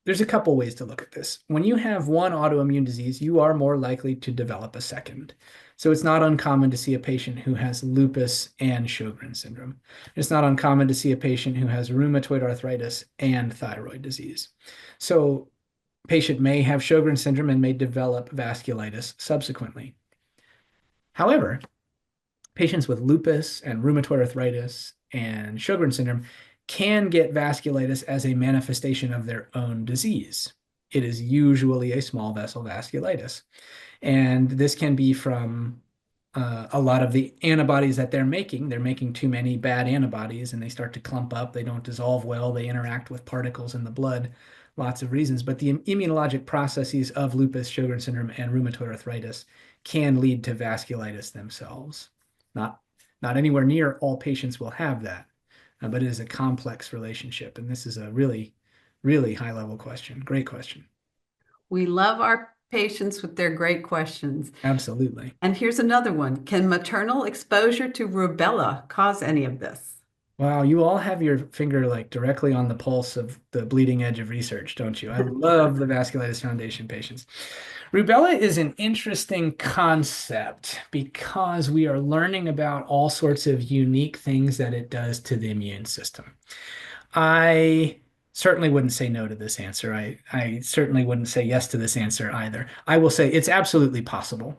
B: There's a couple ways to look at this. When you have one autoimmune disease, you are more likely to develop a second. So it's not uncommon to see a patient who has lupus and Sjorgen's syndrome. It's not uncommon to see a patient who has rheumatoid arthritis and thyroid disease. So patient may have Sjorgen's syndrome and may develop vasculitis subsequently. However, patients with lupus and rheumatoid arthritis and Sjorgen's syndrome can get vasculitis as a manifestation of their own disease. It is usually a small vessel vasculitis. And this can be from a lot of the antibodies that they're making. They're making too many bad antibodies and they start to clump up. They don't dissolve well. They interact with particles in the blood. Lots of reasons. But the immunologic processes of lupus, Sjorgen's syndrome, and rheumatoid arthritis can lead to vasculitis themselves. Not anywhere near all patients will have that. But it is a complex relationship. And this is a really, really high level question. Great question.
A: We love our patients with their great questions.
B: Absolutely.
A: And here's another one. Can maternal exposure to rubella cause any of this?
B: Wow, you all have your finger like directly on the pulse of the bleeding edge of research, don't you? I love the Vasculitis Foundation patients. Rubella is an interesting concept because we are learning about all sorts of unique things that it does to the immune system. I certainly wouldn't say no to this answer. I certainly wouldn't say yes to this answer either. I will say it's absolutely possible.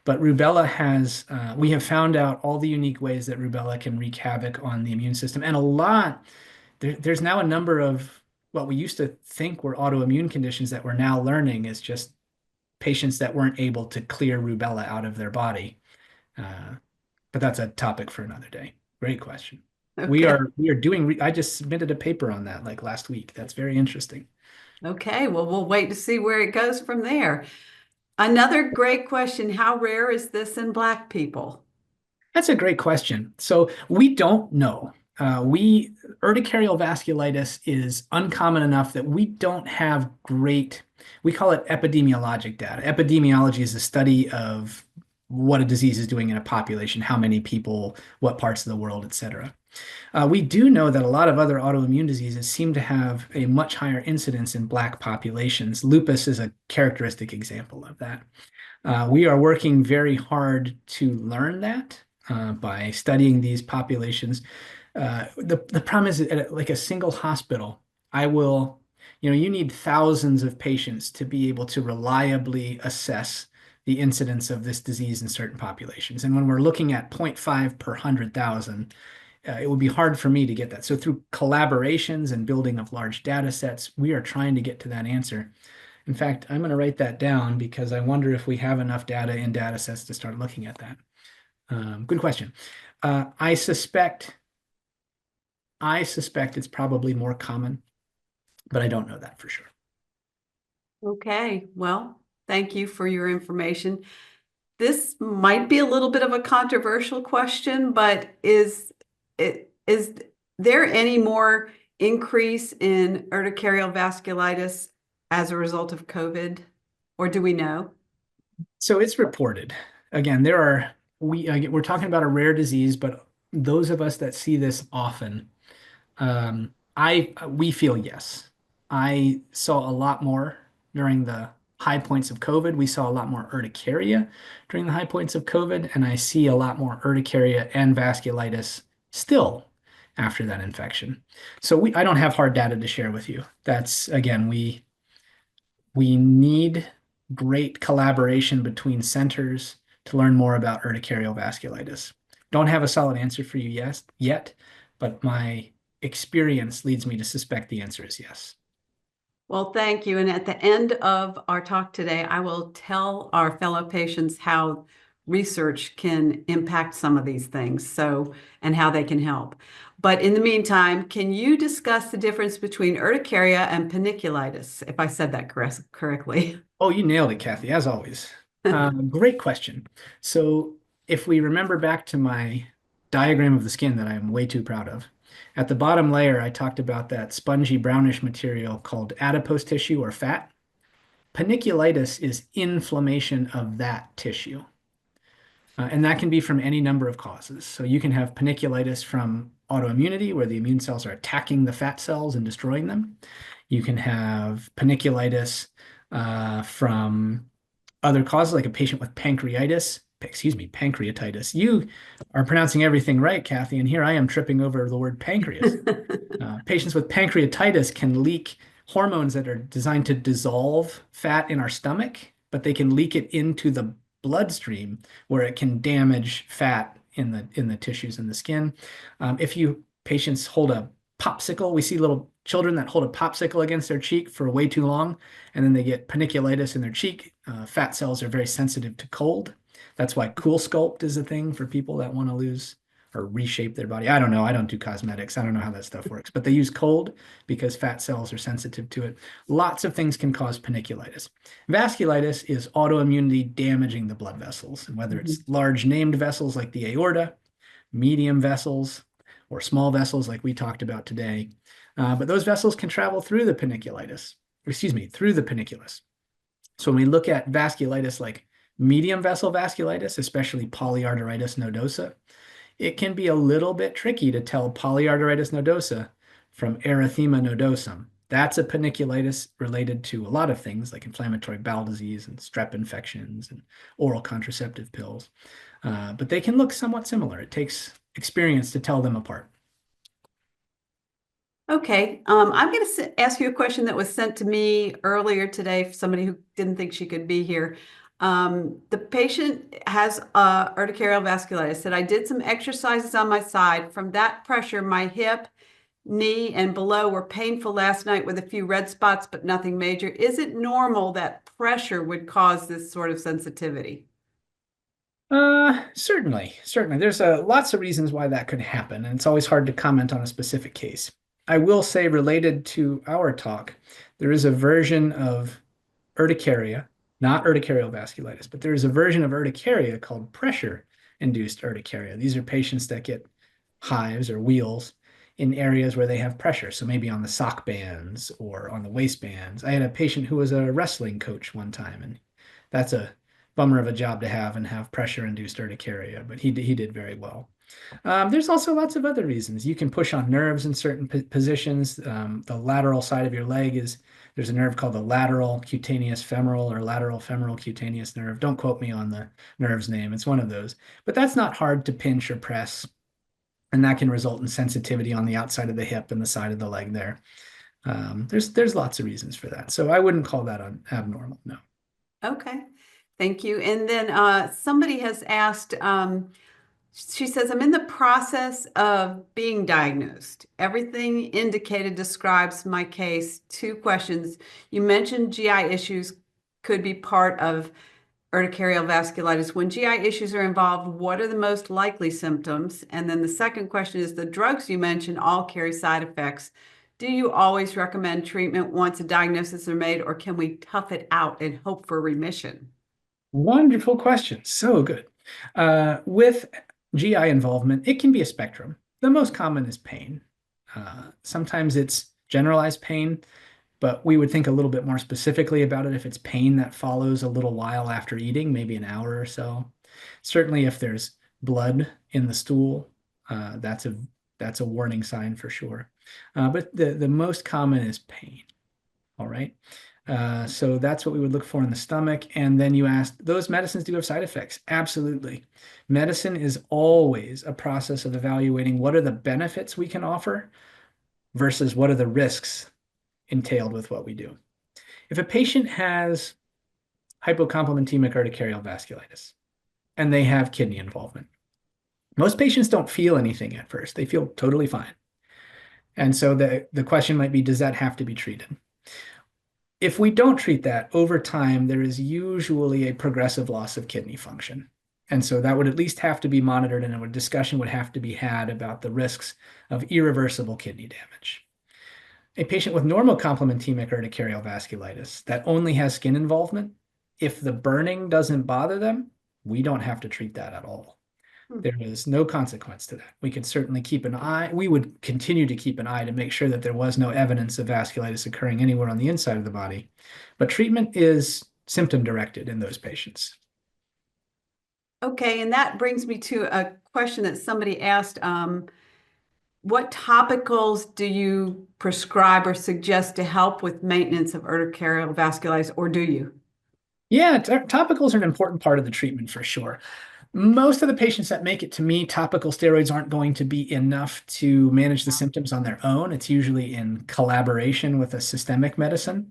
B: But rubella has, we have found out all the unique ways that rubella can wreak havoc on the immune system. And there's now a number of what we used to think were autoimmune conditions that we're now learning is just patients that weren't able to clear rubella out of their body. But that's a topic for another day. Great question.
A: Okay.
B: We are doing, I just submitted a paper on that like last week. That's very interesting.
A: Okay. Well, we'll wait to see where it goes from there. Another great question. How rare is this in Black people?
B: That's a great question. So we don't know. Urticarial vasculitis is uncommon enough that we don't have great, we call it epidemiologic data. Epidemiology is the study of what a disease is doing in a population, how many people, what parts of the world, et cetera. We do know that a lot of other autoimmune diseases seem to have a much higher incidence in Black populations. Lupus is a characteristic example of that. We are working very hard to learn that by studying these populations. The problem is at like a single hospital, you need thousands of patients to be able to reliably assess the incidence of this disease in certain populations. And when we're looking at 0.5 per 100,000, it would be hard for me to get that. So through collaborations and building of large data sets, we are trying to get to that answer. In fact, I'm going to write that down because I wonder if we have enough data in data sets to start looking at that. Good question. I suspect it's probably more common, but I don't know that for sure.
A: Okay. Well, thank you for your information. This might be a little bit of a controversial question, but is there any more increase in urticarial vasculitis as a result of COVID, or do we know?
B: So it's reported. Again, we're talking about a rare disease, but those of us that see this often, we feel yes. I saw a lot more during the high points of COVID. We saw a lot more urticaria during the high points of COVID, and I see a lot more urticaria and vasculitis still after that infection. So I don't have hard data to share with you. That's again, we need great collaboration between centers to learn more about urticarial vasculitis. Don't have a solid answer for you yet, but my experience leads me to suspect the answer is yes.
A: Well, thank you. And at the end of our talk today, I will tell our fellow patients how research can impact some of these things, and how they can help. But in the meantime, can you discuss the difference between urticaria and panniculitis, if I said that correctly?
B: Oh, you nailed it, Kathy, as always. Great question. So if we remember back to my diagram of the skin that I'm way too proud of, at the bottom layer, I talked about that spongy brownish material called adipose tissue or fat. Panniculitis is inflammation of that tissue. And that can be from any number of causes. So you can have panniculitis from autoimmunity, where the immune cells are attacking the fat cells and destroying them. You can have panniculitis from other causes, like a patient with pancreatitis. You are pronouncing everything right, Kathy, and here I am tripping over the word pancreas. Patients with pancreatitis can leak hormones that are designed to dissolve fat in our stomach, but they can leak it into the bloodstream where it can damage fat in the tissues in the skin. If patients hold a popsicle, we see little children that hold a popsicle against their cheek for way too long, and then they get panniculitis in their cheek. Fat cells are very sensitive to cold. That's why Cool Sculpt is a thing for people that want to lose or reshape their body. I don't know. I don't do cosmetics. I don't know how that stuff works, but they use cold because fat cells are sensitive to it. Lots of things can cause panniculitis. Vasculitis is autoimmunity damaging the blood vessels, and whether it's large named vessels like the aorta, medium vessels, or small vessels like we talked about today. But those vessels can travel through the panniculus. So when we look at vasculitis like medium vessel vasculitis, especially polyarteritis nodosa, it can be a little bit tricky to tell polyarteritis nodosa from erythema nodosum. That's a panniculitis related to a lot of things like inflammatory bowel disease and strep infections and oral contraceptive pills. But they can look somewhat similar. It takes experience to tell them apart.
A: Okay, I'm going to ask you a question that was sent to me earlier today for somebody who didn't think she could be here. The patient has urticarial vasculitis. Said I did some exercises on my side. From that pressure, my hip, knee, and below were painful last night with a few red spots, but nothing major. Is it normal that pressure would cause this sort of sensitivity?
B: Certainly, certainly. There's lots of reasons why that could happen, and it's always hard to comment on a specific case. I will say, related to our talk, there is a version of urticaria, not urticarial vasculitis, but there is a version of urticaria called pressure-induced urticaria. These are patients that get hives or wheals in areas where they have pressure. So maybe on the sock bands or on the waistbands. I had a patient who was a wrestling coach one time, and that's a bummer of a job to have and have pressure-induced urticaria, but he did very well. There's also lots of other reasons. You can push on nerves in certain positions. The lateral side of your leg there's a nerve called the lateral cutaneous femoral or lateral femoral cutaneous nerve. Don't quote me on the nerve's name. It's one of those. But that's not hard to pinch or press, and that can result in sensitivity on the outside of the hip and the side of the leg there. There's lots of reasons for that. So I wouldn't call that abnormal, no.
A: Okay, thank you. And then somebody has asked, she says, I'm in the process of being diagnosed. Everything indicated describes my case. Two questions. You mentioned GI issues could be part of urticarial vasculitis. When GI issues are involved, what are the most likely symptoms? And then the second question is, the drugs you mentioned all carry side effects. Do you always recommend treatment once a diagnosis is made, or can we tough it out and hope for remission?
B: Wonderful question. So good. With GI involvement, it can be a spectrum. The most common is pain. Sometimes it's generalized pain, but we would think a little bit more specifically about it if it's pain that follows a little while after eating, maybe an hour or so. Certainly, if there's blood in the stool, that's a warning sign for sure. But the most common is pain. All right. So that's what we would look for in the stomach. And then you asked, those medicines do have side effects. Absolutely. Medicine is always a process of evaluating what are the benefits we can offer versus what are the risks entailed with what we do. If a patient has hypocomplementemic urticarial vasculitis and they have kidney involvement, most patients don't feel anything at first. They feel totally fine. And so the question might be, does that have to be treated? If we don't treat that over time, there is usually a progressive loss of kidney function. And so that would at least have to be monitored, and a discussion would have to be had about the risks of irreversible kidney damage. A patient with normal complementemic urticarial vasculitis that only has skin involvement, if the burning doesn't bother them, we don't have to treat that at all. There is no consequence to that. We could certainly keep an eye. We would continue to keep an eye to make sure that there was no evidence of vasculitis occurring anywhere on the inside of the body. But treatment is symptom directed in those patients.
A: Okay, and that brings me to a question that somebody asked. What topicals do you prescribe or suggest to help with maintenance of urticarial vasculitis, or do you?
B: Yeah, topicals are an important part of the treatment for sure. Most of the patients that make it to me, topical steroids aren't going to be enough to manage the symptoms on their own. It's usually in collaboration with a systemic medicine.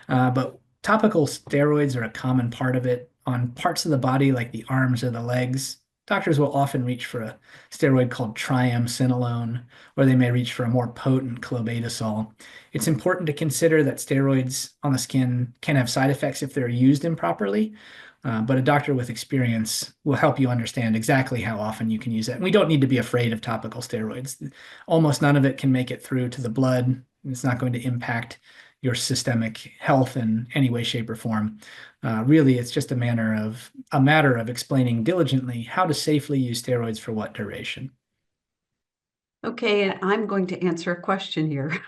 B: But topical steroids are a common part of it on parts of the body like the arms or the legs. Doctors will often reach for a steroid called triamcinolone, or they may reach for a more potent clobetasol. It's important to consider that steroids on the skin can have side effects if they're used improperly. But a doctor with experience will help you understand exactly how often you can use it. And we don't need to be afraid of topical steroids. Almost none of it can make it through to the blood. It's not going to impact your systemic health in any way, shape, or form. Really, it's just a matter of explaining diligently how to safely use steroids for what duration.
A: Okay, and I'm going to answer a question here.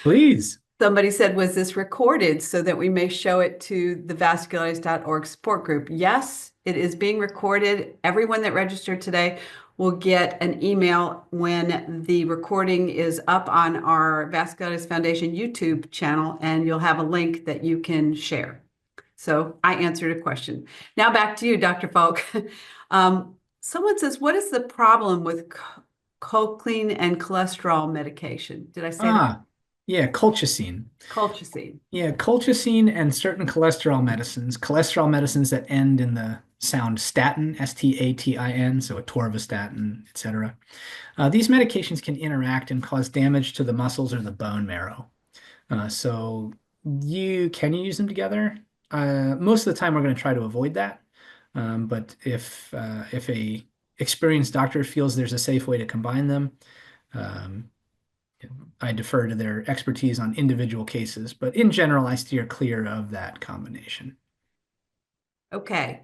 B: Please.
A: Somebody said, was this recorded so that we may show it to the vasculitis.org support group? Yes, it is being recorded. Everyone that registered today will get an email when the recording is up on our Vasculitis Foundation YouTube channel, and you'll have a link that you can share. So I answered a question. Now back to you, Dr. Falk. Someone says, what is the problem with choline and cholesterol medication? Did I say that?
B: Yeah, colchicine.
A: Colchicine.
B: Yeah, colchicine and certain cholesterol medicines that end in the sound statin, S-T-A-T-I-N, so atorvastatin, etc. These medications can interact and cause damage to the muscles or the bone marrow. So can you use them together? Most of the time, we're going to try to avoid that. But if a experienced doctor feels there's a safe way to combine them, I defer to their expertise on individual cases, but in general, I steer clear of that combination.
A: Okay.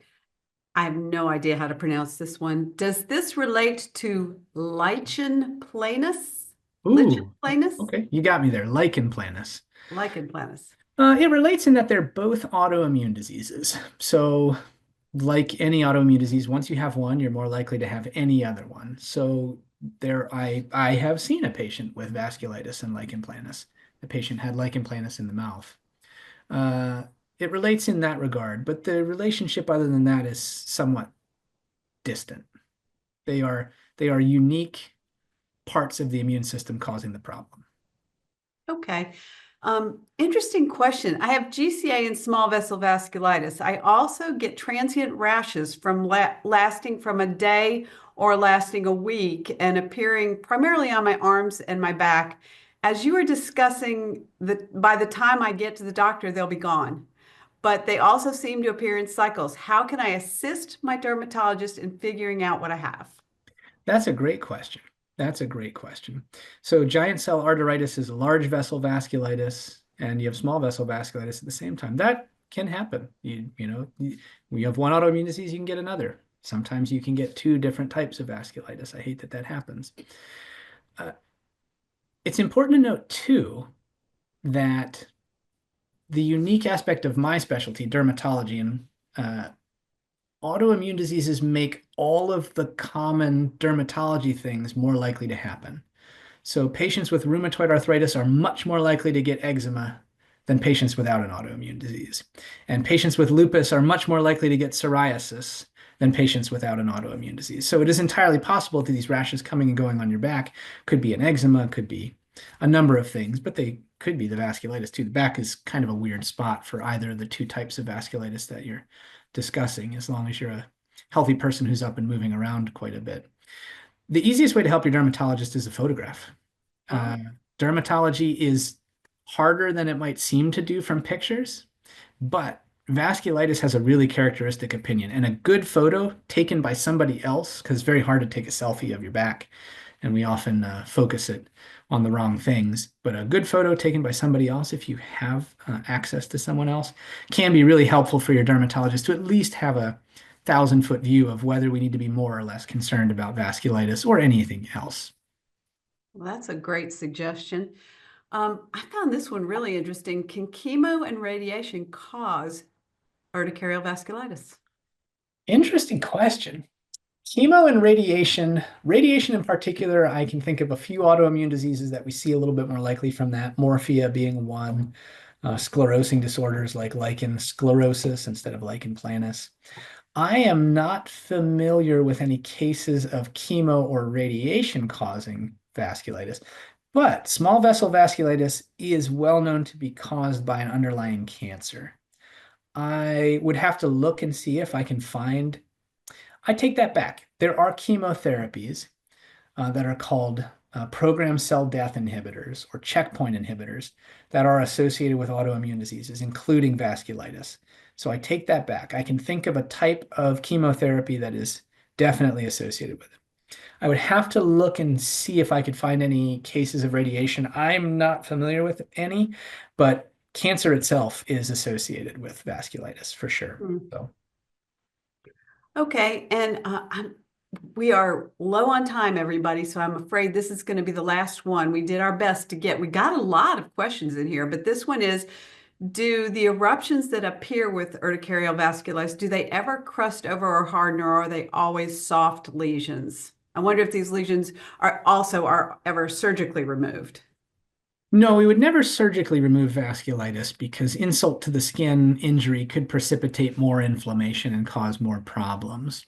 A: I have no idea how to pronounce this one. Does this relate to lichen planus? Lichen
B: Ooh,
A: planus?
B: okay. You got me there. Lichen planus.
A: Lichen planus.
B: It relates in that they're both autoimmune diseases. So, like any autoimmune disease, once you have one, you're more likely to have any other one. So, I have seen a patient with vasculitis and lichen planus. The patient had lichen planus in the mouth. Uh, it relates in that regard, but the relationship other than that is somewhat distant. They are unique parts of the immune system causing the problem.
A: Okay. Interesting question. I have GCA and small vessel vasculitis. I also get transient rashes from lasting from a day or lasting a week and appearing primarily on my arms and my back. As you were discussing, by the time I get to the doctor, they'll be gone. But they also seem to appear in cycles. How can I assist my dermatologist in figuring out what I have?
B: That's a great question. That's a great question. So giant cell arteritis is a large vessel vasculitis, and you have small vessel vasculitis at the same time. That can happen. We have one autoimmune disease, you can get another. Sometimes you can get two different types of vasculitis. I hate that that happens. It's important to note, too, that the unique aspect of my specialty, dermatology, and autoimmune diseases make all of the common dermatology things more likely to happen. So patients with rheumatoid arthritis are much more likely to get eczema than patients without an autoimmune disease. And patients with lupus are much more likely to get psoriasis than patients without an autoimmune disease. So it is entirely possible that these rashes coming and going on your back could be an eczema, could be a number of things, but they could be the vasculitis too. The back is kind of a weird spot for either of the two types of vasculitis that you're discussing, as long as you're a healthy person who's up and moving around quite a bit. The easiest way to help your dermatologist is a photograph. Dermatology is harder than it might seem to do from pictures, but vasculitis has a really characteristic opinion, and a good photo taken by somebody else, because it's very hard to take a selfie of your back, and we often focus it on the wrong things. But a good photo taken by somebody else, if you have access to someone else, can be really helpful for your dermatologist to at least have a 1,000-foot view of whether we need to be more or less concerned about vasculitis or anything else.
A: Well, that's a great suggestion. I found this one really interesting. Can chemo and radiation cause urticarial vasculitis?
B: Interesting question. Chemo and radiation in particular, I can think of a few autoimmune diseases that we see a little bit more likely from that, morphia being one, sclerosing disorders like lichen sclerosus instead of lichen planus. I am not familiar with any cases of chemo or radiation causing vasculitis, but small vessel vasculitis is well known to be caused by an underlying cancer. I would have to look and see if I can find. I take that back. There are chemotherapies that are called programmed cell death inhibitors or checkpoint inhibitors that are associated with autoimmune diseases, including vasculitis. So I take that back. I can think of a type of chemotherapy that is definitely associated with it. I would have to look and see if I could find any cases of radiation. I'm not familiar with any, but cancer itself is associated with vasculitis for sure. So.
A: Okay, and we are low on time, everybody, so I'm afraid this is going to be the last one. We did our best we got a lot of questions in here, but this one is, do the eruptions that appear with urticarial vasculitis, do they ever crust over or harden, or are they always soft lesions? I wonder if these lesions are ever surgically removed.
B: No, we would never surgically remove vasculitis because insult to the skin injury could precipitate more inflammation and cause more problems.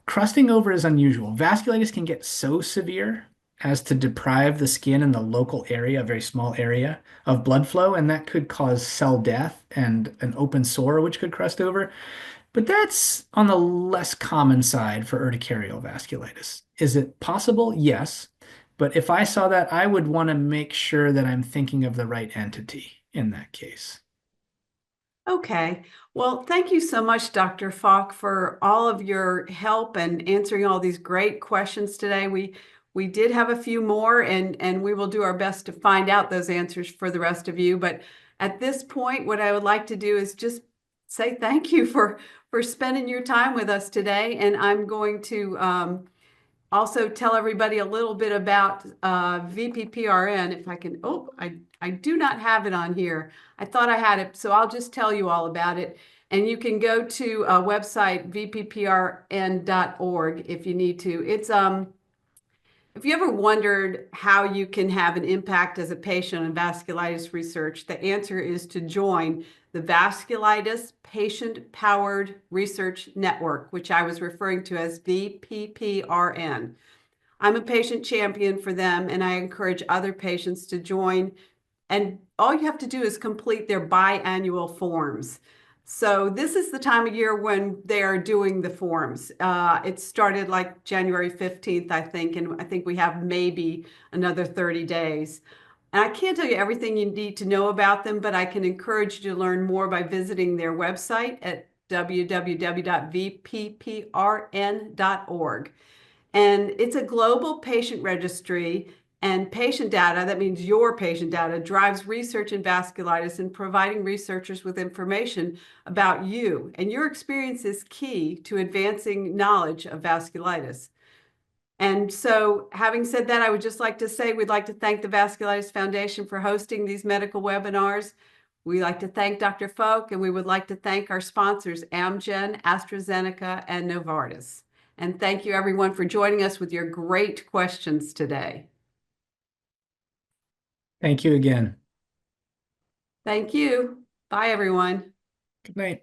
B: Crusting over is unusual. Vasculitis can get so severe as to deprive the skin in the local area, a very small area, of blood flow, and that could cause cell death and an open sore, which could crust over. But that's on the less common side for urticarial vasculitis. Is it possible? Yes. But if I saw that, I would want to make sure that I'm thinking of the right entity in that case.
A: Okay. Well, thank you so much, Dr. Falk, for all of your help and answering all these great questions today. We did have a few more, and we will do our best to find out those answers for the rest of you. But at this point, what I would like to do is just say thank you for spending your time with us today. And I'm going to also tell everybody a little bit about VPPRN. If I can, I do not have it on here. I thought I had it, so I'll just tell you all about it. And you can go to a website, vpprn.org, if you need to. It's if you ever wondered how you can have an impact as a patient in vasculitis research, the answer is to join the Vasculitis Patient Powered Research Network, which I was referring to as VPPRN. I'm a patient champion for them, and I encourage other patients to join. And all you have to do is complete their biannual forms. So this is the time of year when they are doing the forms. It started like January 15th, I think, and I think we have maybe another 30 days. And I can't tell you everything you need to know about them, but I can encourage you to learn more by visiting their website at www.vpprn.org. And it's a global patient registry, and patient data, that means your patient data, drives research in vasculitis and providing researchers with information about you. And your experience is key to advancing knowledge of vasculitis. And so, having said that, I would just like to say we'd like to thank the Vasculitis Foundation for hosting these medical webinars. We'd like to thank Dr. Folk, and we would like to thank our sponsors, Amgen, AstraZeneca, and Novartis. And thank you, everyone, for joining us with your great questions today.
B: Thank you again.
A: Thank you. Bye, everyone.
B: Good night.